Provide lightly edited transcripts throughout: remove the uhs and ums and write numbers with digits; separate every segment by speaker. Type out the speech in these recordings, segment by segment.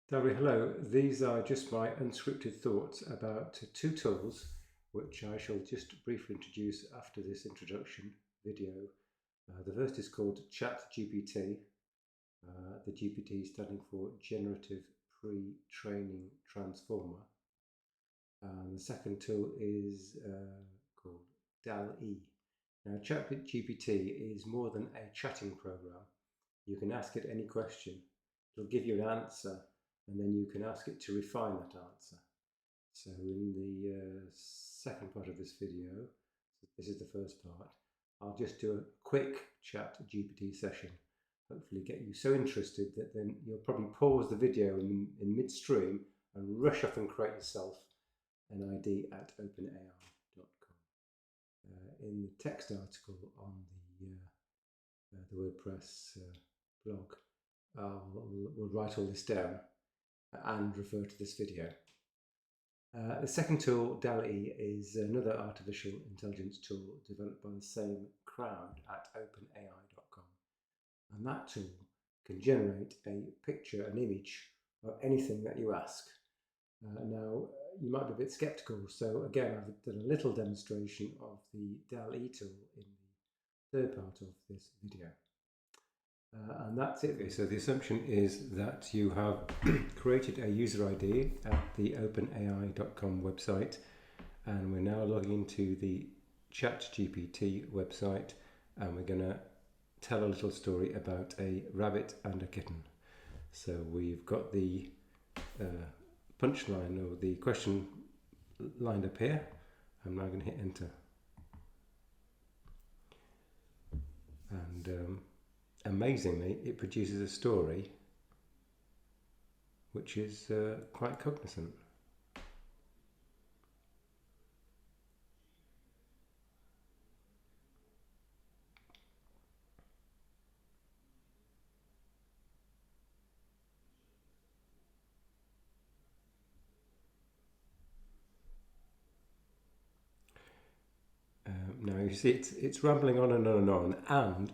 Speaker 1: Darby, hello. These are just my unscripted thoughts about two tools which I shall just briefly introduce after this introduction video. The first is called ChatGPT, the GPT standing for Generative Pre-Training Transformer. The second tool is called DALL-E. Now, ChatGPT is more than a chatting program. You can ask it any question. It'll give you an answer, and then you can ask it to refine that answer. So in the second part of this video, this is the first part, I'll just do a quick ChatGPT session, hopefully get you so interested that then you'll probably pause the video in midstream and rush off and create yourself an ID at openai.com. In the text article on the WordPress blog, we'll write all this down and refer to this video. The second tool, DALL-E, is another artificial intelligence tool developed by the same crowd at openai.com. And that tool can generate a picture, an image of anything that you ask. Now, you might be a bit skeptical, so again, I've done a little demonstration of the DALL-E tool in the third part of this video. And that's it. Okay, so the assumption is that you have created a user ID at the openai.com website, and we're now logging into the ChatGPT website, and we're going to tell a little story about a rabbit and a kitten. So we've got the punchline or the question lined up here. I'm now going to hit enter. And amazingly, it produces a story which is quite cognizant. Now you see it's rambling on and on and on, and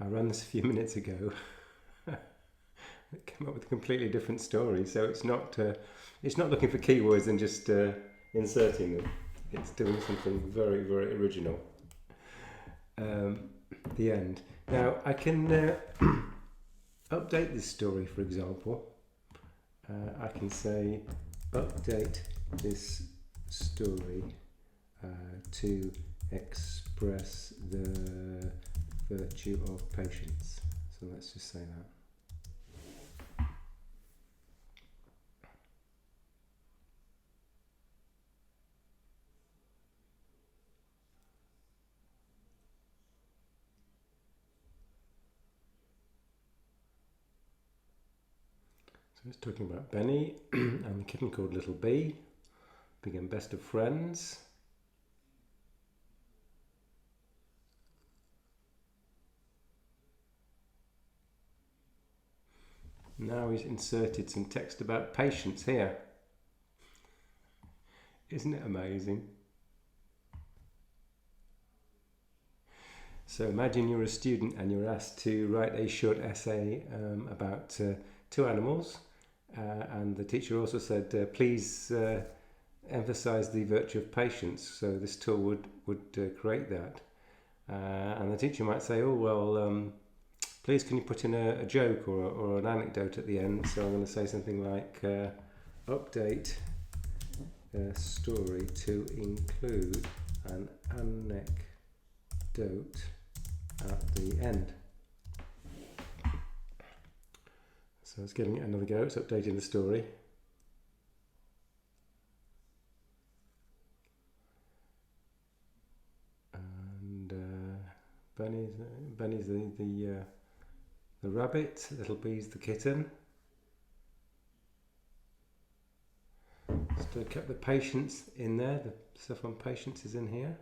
Speaker 1: I ran this a few minutes ago. It came up with a completely different story, so it's not looking for keywords and just inserting them. It's doing something very, very original. The end. Now I can update this story, for example. I can say update this story to express the virtue of patience. So let's just say that. So it's talking about Benny and the kitten called Little B, became best of friends. Now he's inserted some text about patience here. Isn't it amazing? So imagine you're a student and you're asked to write a short essay about two animals, and the teacher also said, please emphasize the virtue of patience. So this tool would create that. And the teacher might say, oh, well, please can you put in a joke or an anecdote at the end? So I'm going to say something like, update story to include an anecdote at the end. So it's giving it another go, it's updating the story. And Benny's the rabbit, Little B's the kitten. Still kept the patience in there, the stuff on patience is in here.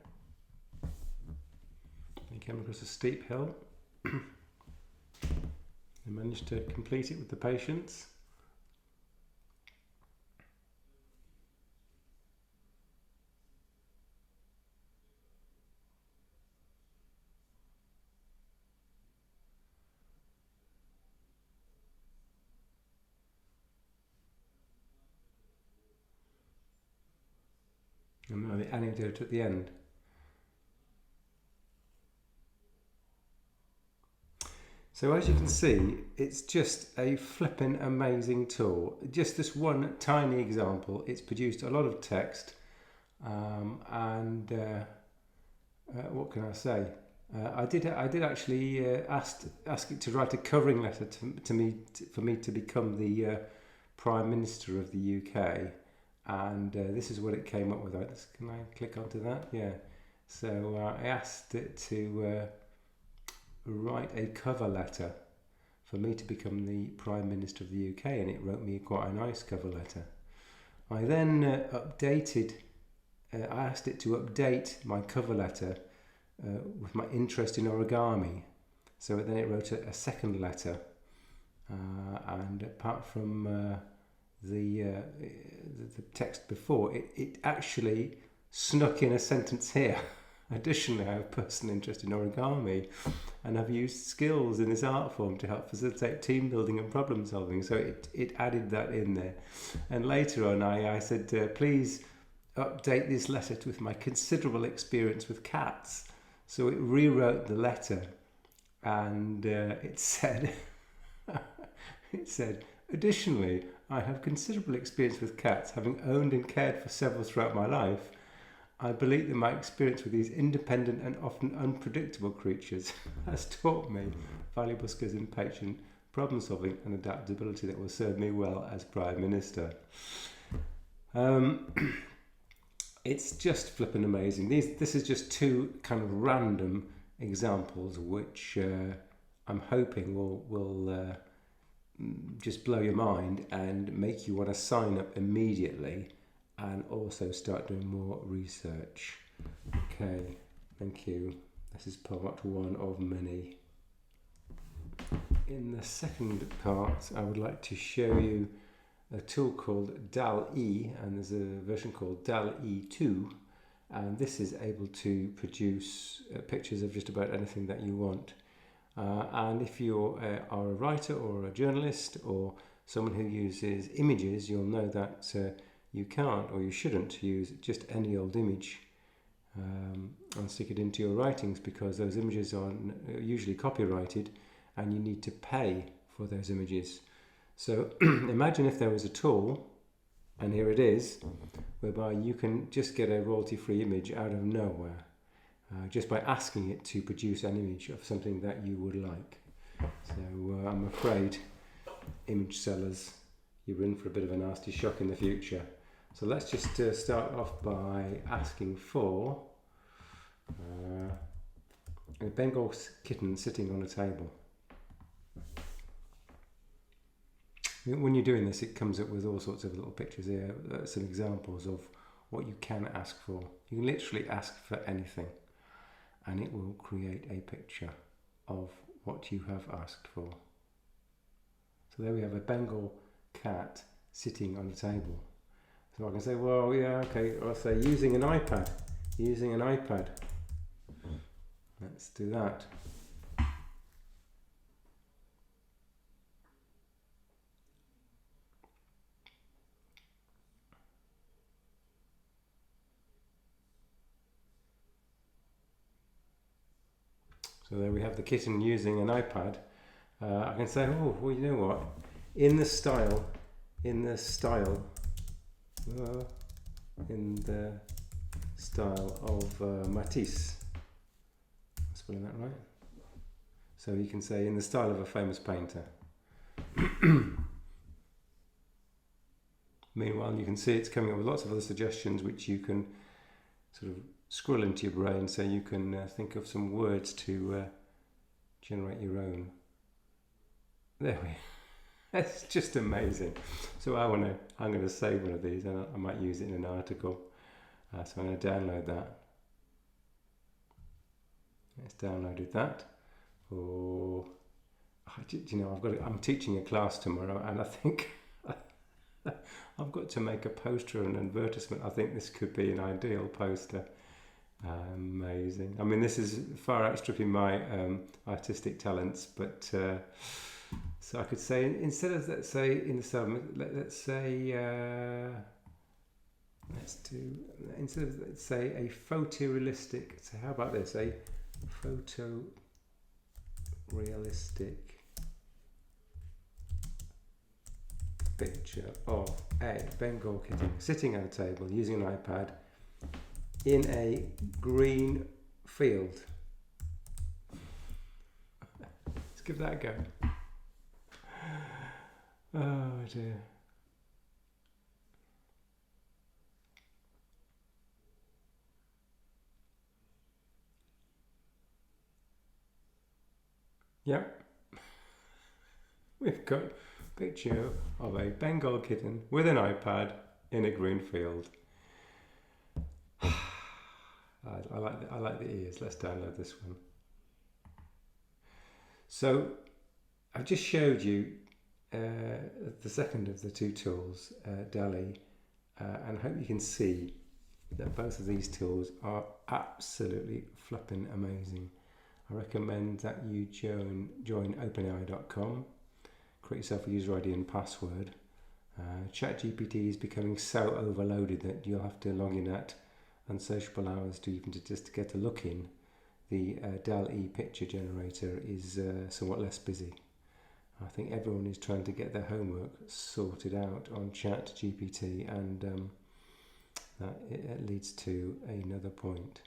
Speaker 1: He came across a steep hill. He managed to complete it with the patience. and the anecdote at the end. So as you can see, it's just a flippin' amazing tool. Just this one tiny example, it's produced a lot of text, and what can I say? I did actually ask it to write a covering letter to me for me to become the Prime Minister of the UK, and this is what it came up with. Can I click onto that? Yeah. So I asked it to write a cover letter for me to become the Prime Minister of the UK, and it wrote me quite a nice cover letter. I then I asked it to update my cover letter with my interest in origami. So then it wrote a second letter, and apart from the text before, it actually snuck in a sentence here. Additionally, I have a personal interest in origami and have used skills in this art form to help facilitate team building and problem solving. So it added that in there. And later on, I said, please update this letter with my considerable experience with cats. So it rewrote the letter, and it said, additionally, I have considerable experience with cats, having owned and cared for several throughout my life. I believe that my experience with these independent and often unpredictable creatures has taught me valuable skills in patient problem solving and adaptability that will serve me well as Prime Minister. It's just flipping amazing. This is just two kind of random examples which I'm hoping will just blow your mind and make you want to sign up immediately and also start doing more research. Okay, thank you. This is part one of many. In the second part, I would like to show you a tool called DALL-E, and there's a version called DALL-E 2, and this is able to produce pictures of just about anything that you want. And if you are a writer or a journalist or someone who uses images, you'll know that you can't or you shouldn't use just any old image and stick it into your writings, because those images are usually copyrighted and you need to pay for those images. So imagine if there was a tool, and here it is, whereby you can just get a royalty-free image out of nowhere just by asking it to produce an image of something that you would like. So I'm afraid, image sellers, you're in for a bit of a nasty shock in the future. So let's just start off by asking for a Bengal kitten sitting on a table. When you're doing this, it comes up with all sorts of little pictures here, some examples of what you can ask for. You can literally ask for anything, and it will create a picture of what you have asked for. So there we have a Bengal cat sitting on a table. So I can say, well, yeah, okay, I'll say using an iPad. Let's do that. So there we have the kitten using an iPad. I can say, oh, well, you know what? In the style of Matisse. Am I spelling that right? So you can say in the style of a famous painter. Meanwhile, you can see it's coming up with lots of other suggestions which you can sort of scroll into your brain, so you can think of some words to generate your own. There we go. That's just amazing. So I'm going to save one of these, and I might use it in an article. So I'm going to download that. It's downloaded that. Oh, you know, I'm teaching a class tomorrow, and I think I've got to make a poster and an advertisement. I think this could be an ideal poster. Amazing. I mean, this is far outstripping my artistic talents, but so I could say, instead of, let's say in the sum, let's say let's do, instead of, let's say, a photorealistic, so how about this, a photorealistic picture of a Bengal kitten sitting at a table using an iPad in a green field. Let's give that a go. Oh dear. Yep. We've got a picture of a Bengal kitten with an iPad in a green field. I like the ears. Let's download this one. So I've just showed you the second of the two tools, DALL-E, and I hope you can see that both of these tools are absolutely flipping amazing. I recommend that you join openai.com, create yourself a user ID and password. ChatGPT is becoming so overloaded that you'll have to log in at unsociable hours to even just to get a look in. The DALL-E picture generator is somewhat less busy. I think everyone is trying to get their homework sorted out on ChatGPT, and that it leads to another point.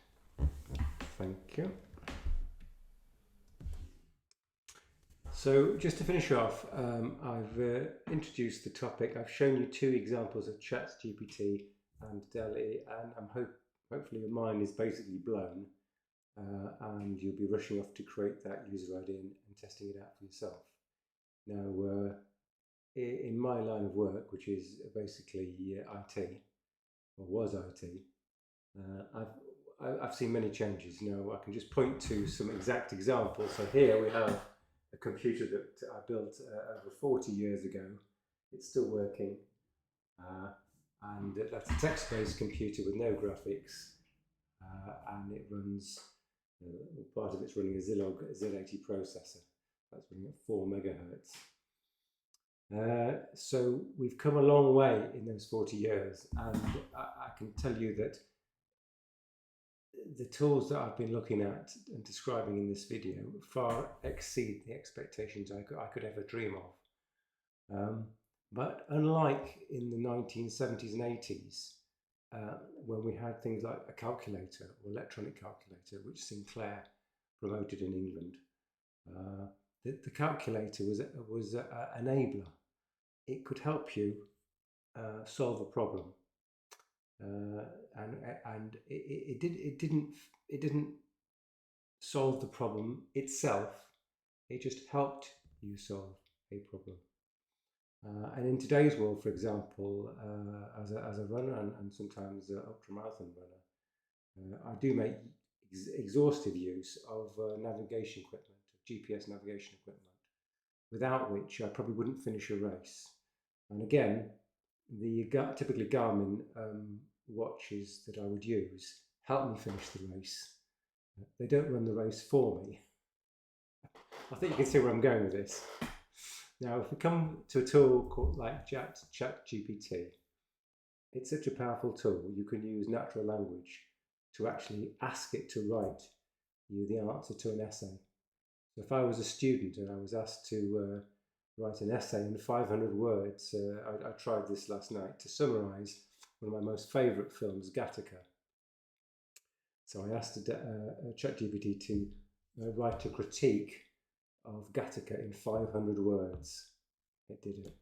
Speaker 1: Thank you. So just to finish off, I've introduced the topic. I've shown you two examples of ChatGPT and DALL-E, and hopefully your mind is basically blown, and you'll be rushing off to create that user ID and testing it out for yourself. Now, in my line of work, which is basically IT, or was IT, I've seen many changes. Now, I can just point to some exact examples. So here we have a computer that I built over 40 years ago. It's still working, and that's a text-based computer with no graphics, and it runs, part of it's running a Zilog Z80 processor. That's running at 4 megahertz. So we've come a long way in those 40 years, and I can tell you that the tools that I've been looking at and describing in this video far exceed the expectations I could ever dream of. But unlike in the 1970s and 80s, when we had things like a calculator or electronic calculator, which Sinclair promoted in England, the calculator was an enabler. It could help you solve a problem. And it didn't solve the problem itself. It just helped you solve a problem. And in today's world, for example, as a runner and sometimes an ultramarathon runner, I do make exhaustive use of navigation equipment, GPS navigation equipment, without which I probably wouldn't finish a race. And again, the typically Garmin watches that I would use help me finish the race. They don't run the race for me. I think you can see where I'm going with this. Now, if we come to a tool called like ChatGPT, it's such a powerful tool. You can use natural language to actually ask it to write you the answer to an essay. So if I was a student and I was asked to write an essay in 500 words, I tried this last night, to summarize one of my most favorite films, Gattaca. So I asked ChatGPT to write a critique of Gattaca in 500 words. It did it.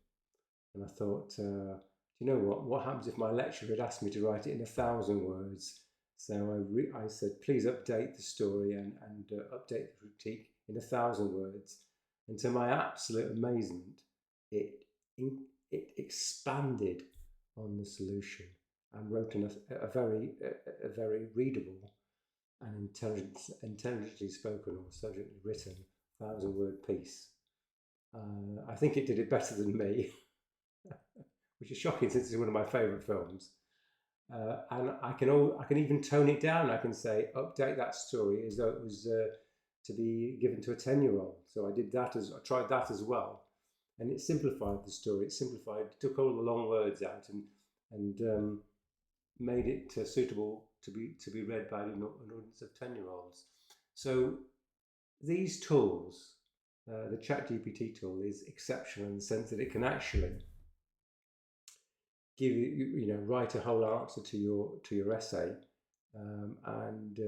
Speaker 1: And I thought, do you know what happens if my lecturer had asked me to write it in 1,000 words? So I said, please update the story and update the critique in 1,000 words. And to my absolute amazement, it expanded on the solution and wrote a very readable and intelligently spoken or intelligently written 1,000-word piece. I think it did it better than me, which is shocking since it's one of my favourite films. And I can even tone it down. I can say, update that story as though it was to be given to a 10-year-old. So I tried that as well, and it simplified the story. It took all the long words out, and made it suitable to be read by an audience of 10-year-olds. So these tools, the ChatGPT tool, is exceptional in the sense that it can actually give you, write a whole answer to your essay, and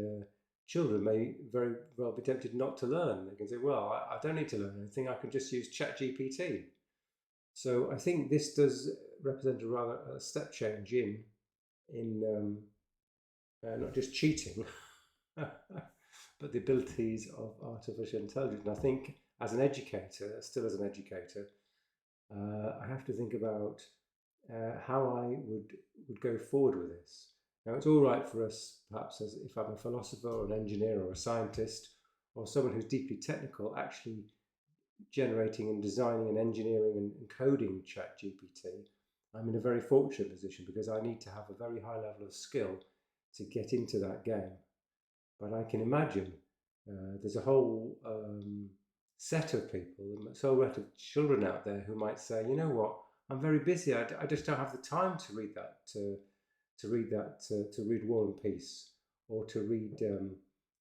Speaker 1: children may very well be tempted not to learn. They can say, "Well, I don't need to learn anything. I can just use ChatGPT." So I think this does represent a rather a step change in not just cheating, but the abilities of artificial intelligence. And I think as an educator, still as an educator, I have to think about how I would go forward with this. Now, it's all right for us, perhaps, as if I'm a philosopher or an engineer or a scientist or someone who's deeply technical, actually generating and designing and engineering and coding ChatGPT. I'm in a very fortunate position because I need to have a very high level of skill to get into that game. But I can imagine there's a whole set of people, a whole set of children out there who might say, "You know what? I'm very busy. I just don't have the time to read that, to read War and Peace, or to read,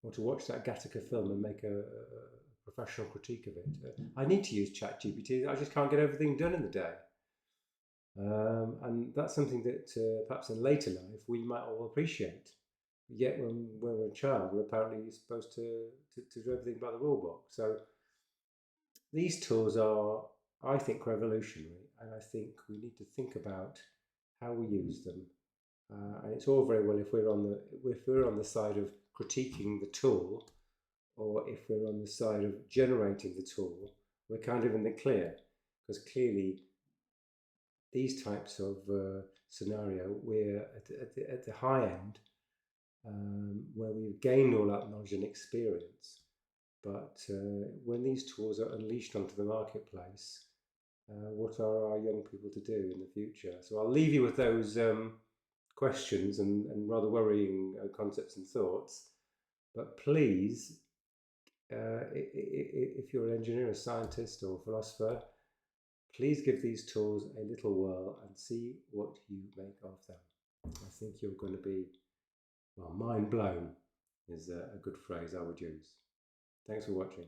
Speaker 1: or to watch that Gattaca film and make a professional critique of it. I need to use ChatGPT. I just can't get everything done in the day." And that's something that perhaps in later life we might all appreciate. Yet when we're a child, we're apparently supposed to do everything by the rule book. So these tools are, I think, revolutionary, and I think we need to think about how we use them. And it's all very well if we're on the side of critiquing the tool, or if we're on the side of generating the tool, we're kind of in the clear, because clearly these types of scenario, we're at the high end, where we've gained all that knowledge and experience. But when these tools are unleashed onto the marketplace, what are our young people to do in the future? So I'll leave you with those questions and rather worrying concepts and thoughts. But please, if you're an engineer, a scientist, or a philosopher, please give these tools a little whirl and see what you make of them. I think you're going to be, well, mind blown is a good phrase I would use. Thanks for watching.